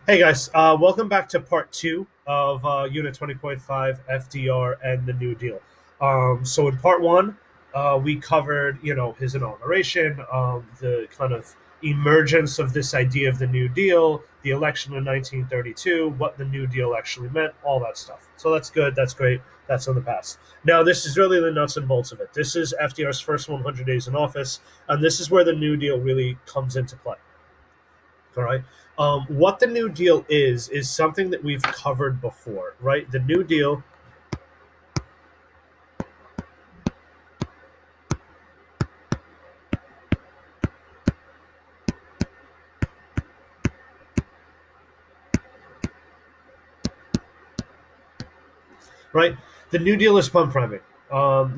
Hey guys, welcome back to part two of Unit 20.5 FDR and the New Deal. So in part one, we covered, his inauguration, the kind of emergence of this idea of the New Deal, the election in 1932, what the New Deal actually meant, all that stuff. So that's good, that's great, that's in the past. Now this is really the nuts and bolts of it. This is FDR's first 100 days in office, and this is where the New Deal really comes into play. All right. What the New Deal is something that we've covered before, right? The New Deal, right? The New Deal is pump priming.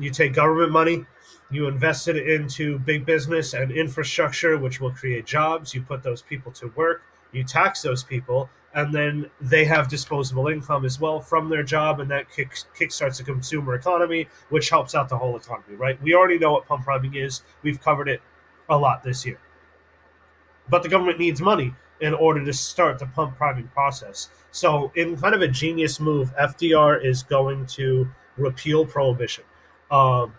You take government money, you invest it into big business and infrastructure, which will create jobs. You put those people to work, you tax those people, and then they have disposable income as well from their job, and that kickstarts the consumer economy, which helps out the whole economy, right? We already know what pump priming is. We've covered it a lot this year. But the government needs money in order to start the pump priming process. So, in kind of a genius move, FDR is going to repeal prohibition. Um,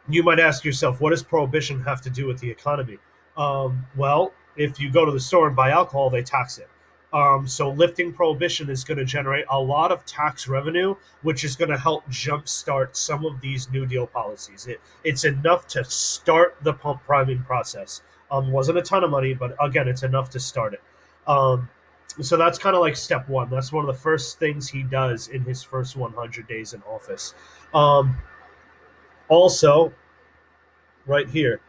you might ask yourself, what does prohibition have to do with the economy? Well, if you go to the store and buy alcohol, they tax it. So lifting prohibition is going to generate a lot of tax revenue, which is going to help jumpstart some of these New Deal policies. It's enough to start the pump priming process. Wasn't a ton of money, but again, it's enough to start it. So that's kind of like step one. That's one of the first things he does in his first 100 days in office. Um, Also, right here,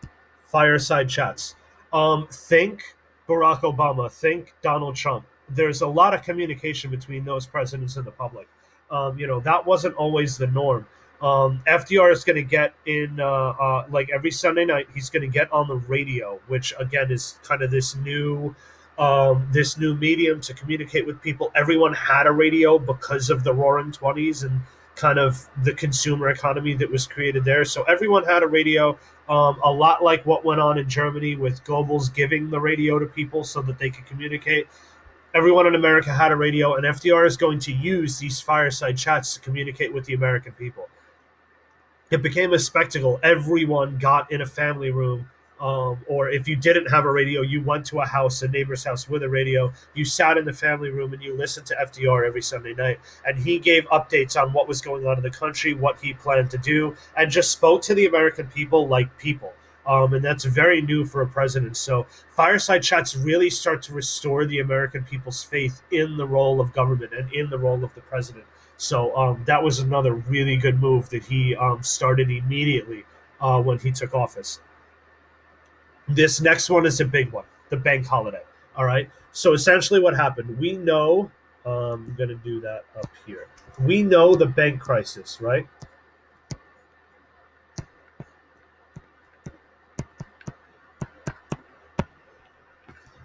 fireside chats. Think Barack Obama, think Donald Trump. There's a lot of communication between those presidents and the public. That wasn't always the norm. FDR is going to get in, like every Sunday night, he's going to get on the radio, which again is kind of this new medium to communicate with people. Everyone had a radio because of the Roaring Twenties and kind of the consumer economy that was created there. So everyone had a radio, a lot like what went on in Germany with Goebbels giving the radio to people so that they could communicate. Everyone in America had a radio, and FDR is going to use these fireside chats to communicate with the American people. It became a spectacle. Everyone got in a family room, or if you didn't have a radio, you went to a house, a neighbor's house with a radio. You sat in the family room and you listened to FDR every Sunday night, and he gave updates on what was going on in the country, what he planned to do, and just spoke to the American people like people. And that's very new for a president. So fireside chats really start to restore the American people's faith in the role of government and in the role of the president. So that was another really good move that he started immediately when he took office. This next one is a big one, the bank holiday. All right. So essentially, what happened? We know. I'm going to do that up here. We know the bank crisis, right?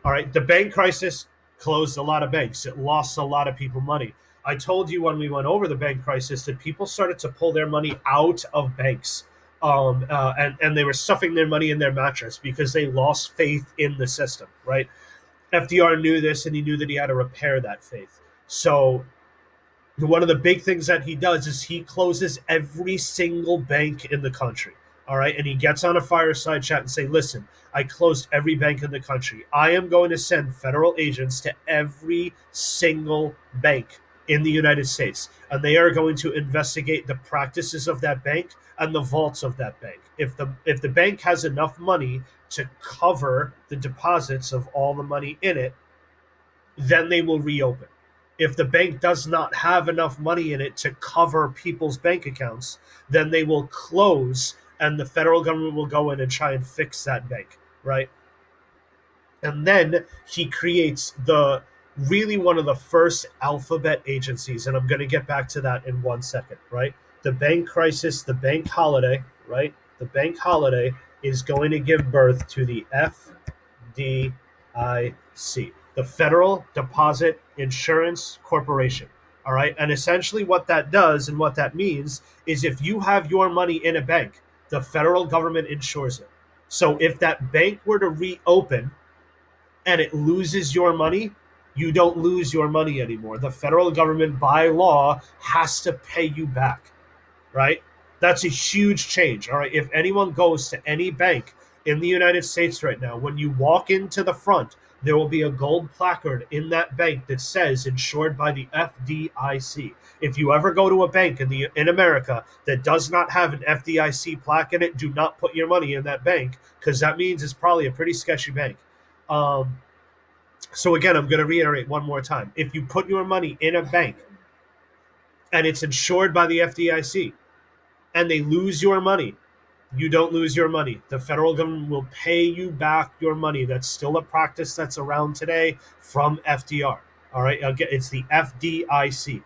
All right. The bank crisis closed a lot of banks. It lost a lot of people money. I told you when we went over the bank crisis that people started to pull their money out of banks. And they were stuffing their money in their mattress because they lost faith in the system, right? FDR knew this, and he knew that he had to repair that faith. So one of the big things that he does is he closes every single bank in the country. All right. And he gets on a fireside chat and say, listen, I closed every bank in the country. I am going to send federal agents to every single bank in the United States. And they are going to investigate the practices of that bank and the vaults of that bank. If the bank has enough money to cover the deposits of all the money in it, then they will reopen. If the bank does not have enough money in it to cover people's bank accounts, then they will close, and the federal government will go in and try and fix that bank, right? And then he creates the really one of the first alphabet agencies, and I'm going to get back to that in 1 second, right? The bank crisis, the bank holiday, right? The bank holiday is going to give birth to the FDIC, the Federal Deposit Insurance Corporation. All right. And essentially, what that does and what that means is if you have your money in a bank, the federal government insures it. So if that bank were to reopen and it loses your money, You don't lose your money anymore. The federal government, by law, has to pay you back, right? That's a huge change. All right. If anyone goes to any bank in the United States right now, when you walk into the front, there will be a gold placard in that bank that says insured by the FDIC. If you ever go to a bank in America that does not have an FDIC plaque in it, do not put your money in that bank, because that means it's probably a pretty sketchy bank. Um, so again, I'm going to reiterate one more time. If you put your money in a bank and it's insured by the FDIC and they lose your money, you don't lose your money. The federal government will pay you back your money. That's still a practice that's around today from FDR. All right, again, it's the FDIC.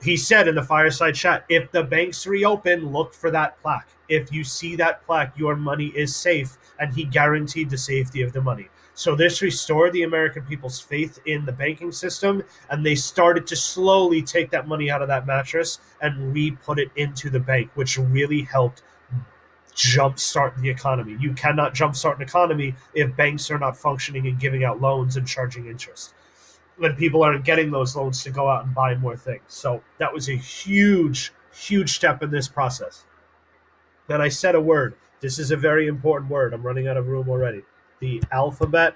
He said in the fireside chat, if the banks reopen, look for that plaque. If you see that plaque, your money is safe, and he guaranteed the safety of the money. So this restored the American people's faith in the banking system, and they started to slowly take that money out of that mattress and re-put it into the bank, which really helped jumpstart the economy. You cannot jumpstart an economy if banks are not functioning and giving out loans and charging interest, when people aren't getting those loans to go out and buy more things. So that was a huge, huge step in this process. Then I said a word. This is a very important word. I'm running out of room already. The alphabet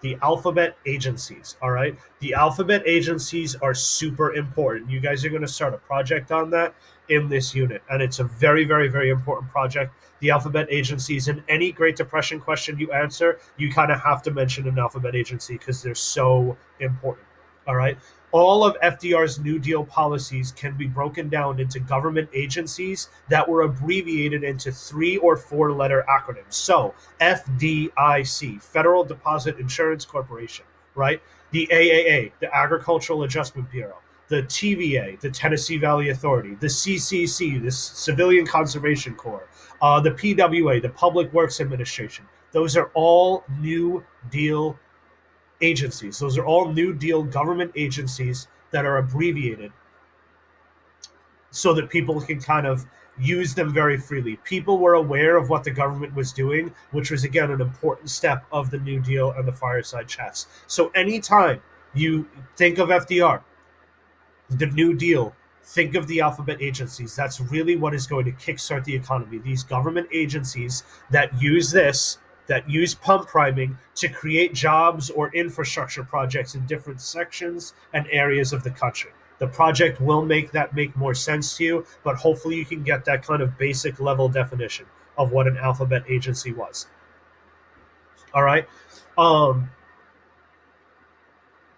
the alphabet agencies. All right. The alphabet agencies are super important. You guys are going to start a project on that in this unit. And it's a very, very, very important project. The alphabet agencies, in any Great Depression question you answer, you kind of have to mention an alphabet agency because they're so important. All right. All of FDR's New Deal policies can be broken down into government agencies that were abbreviated into 3 or 4 letter acronyms. So, FDIC, Federal Deposit Insurance Corporation, right? The AAA, the Agricultural Adjustment Bureau, the TVA, the Tennessee Valley Authority, the CCC, the Civilian Conservation Corps, the PWA, the Public Works Administration. Those are all New Deal agencies. Those are all New Deal government agencies that are abbreviated so that people can kind of use them very freely. People were aware of what the government was doing, which was, again, an important step of the New Deal and the fireside chats. So anytime you think of FDR, the New Deal, think of the alphabet agencies. That's really what is going to kickstart the economy. These government agencies that use that use pump priming to create jobs or infrastructure projects in different sections and areas of the country. The project will make more sense to you, but hopefully you can get that kind of basic level definition of what an alphabet agency was. All right. Um,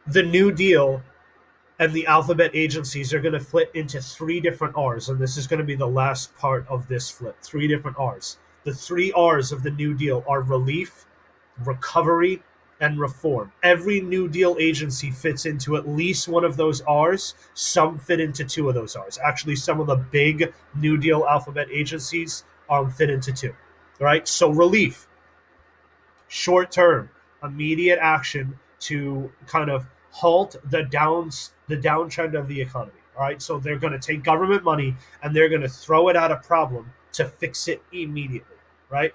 the New Deal and the alphabet agencies are going to flip into 3 different R's, and this is going to be the last part of this flip. 3 different R's. The 3 R's of the New Deal are relief, recovery, and reform. Every New Deal agency fits into at least one of those R's. Some fit into 2 of those R's. Actually, some of the big New Deal alphabet agencies fit into 2. All right. So relief, short term, immediate action to kind of halt the downtrend of the economy. All right. So they're going to take government money and they're going to throw it at a problem to fix it immediately. Right.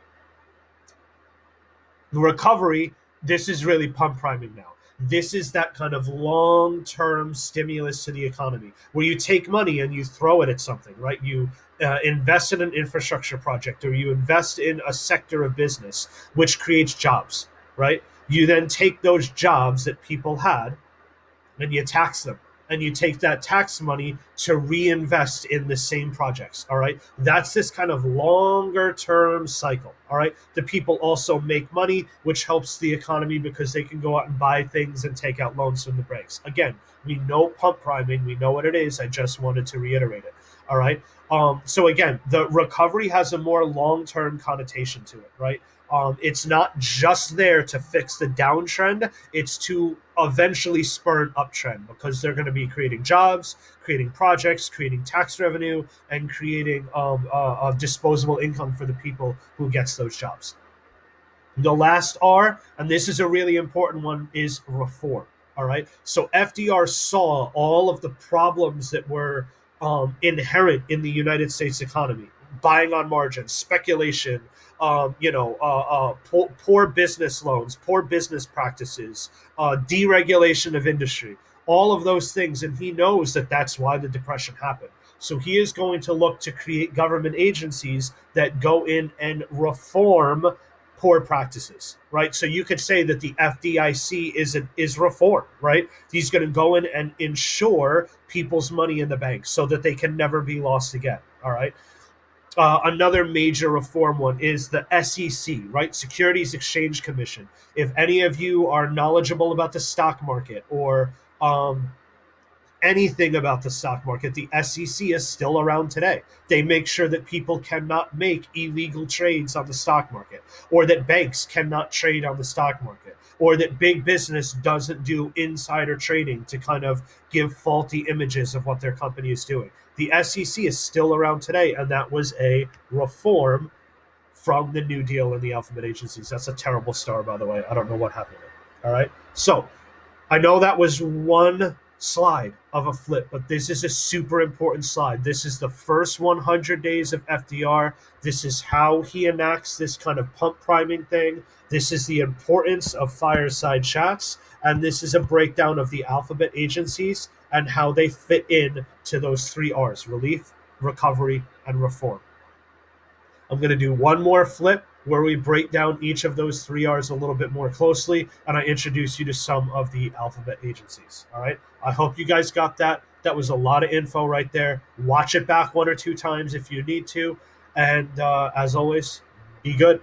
The recovery, this is really pump priming now. This is that kind of long-term stimulus to the economy where you take money and you throw it at something, right? You invest in an infrastructure project or you invest in a sector of business which creates jobs, right? You then take those jobs that people had and you tax them, and you take that tax money to reinvest in the same projects. All right. That's this kind of longer term cycle. All right. The people also make money, which helps the economy because they can go out and buy things and take out loans from the banks. Again, we know pump priming. We know what it is. I just wanted to reiterate it. All right. So again, the recovery has a more long term connotation to it, right? It's not just there to fix the downtrend, it's to eventually spur an uptrend because they're going to be creating jobs, creating projects, creating tax revenue, and creating disposable income for the people who gets those jobs. The last R, and this is a really important one, is reform. All right. So FDR saw all of the problems that were inherent in the United States economy: buying on margin, speculation, poor business loans, poor business practices, deregulation of industry, all of those things. And he knows that that's why the Depression happened. So he is going to look to create government agencies that go in and reform poor practices, right? So you could say that the FDIC is reform, right? He's going to go in and ensure people's money in the bank so that they can never be lost again. All right. Another major reform one is the SEC, right? Securities Exchange Commission. If any of you are knowledgeable about the stock market or anything about the stock market, the SEC is still around today. They make sure that people cannot make illegal trades on the stock market, or that banks cannot trade on the stock market, or that big business doesn't do insider trading to kind of give faulty images of what their company is doing. The SEC is still around today, and that was a reform from the New Deal and the alphabet agencies. That's a terrible star, by the way. I don't know what happened there. All right. So I know that was one slide of a flip, but this is a super important slide. This is the first 100 days of FDR. This is how he enacts this kind of pump priming thing. This is the importance of fireside chats. And this is a breakdown of the alphabet agencies and how they fit in to those three R's: relief, recovery, and reform. I'm going to do one more flip where we break down each of those three R's a little bit more closely, and I introduce you to some of the alphabet agencies. All right. I hope you guys got that. That was a lot of info right there. Watch it back one or two times if you need to. And as always, be good.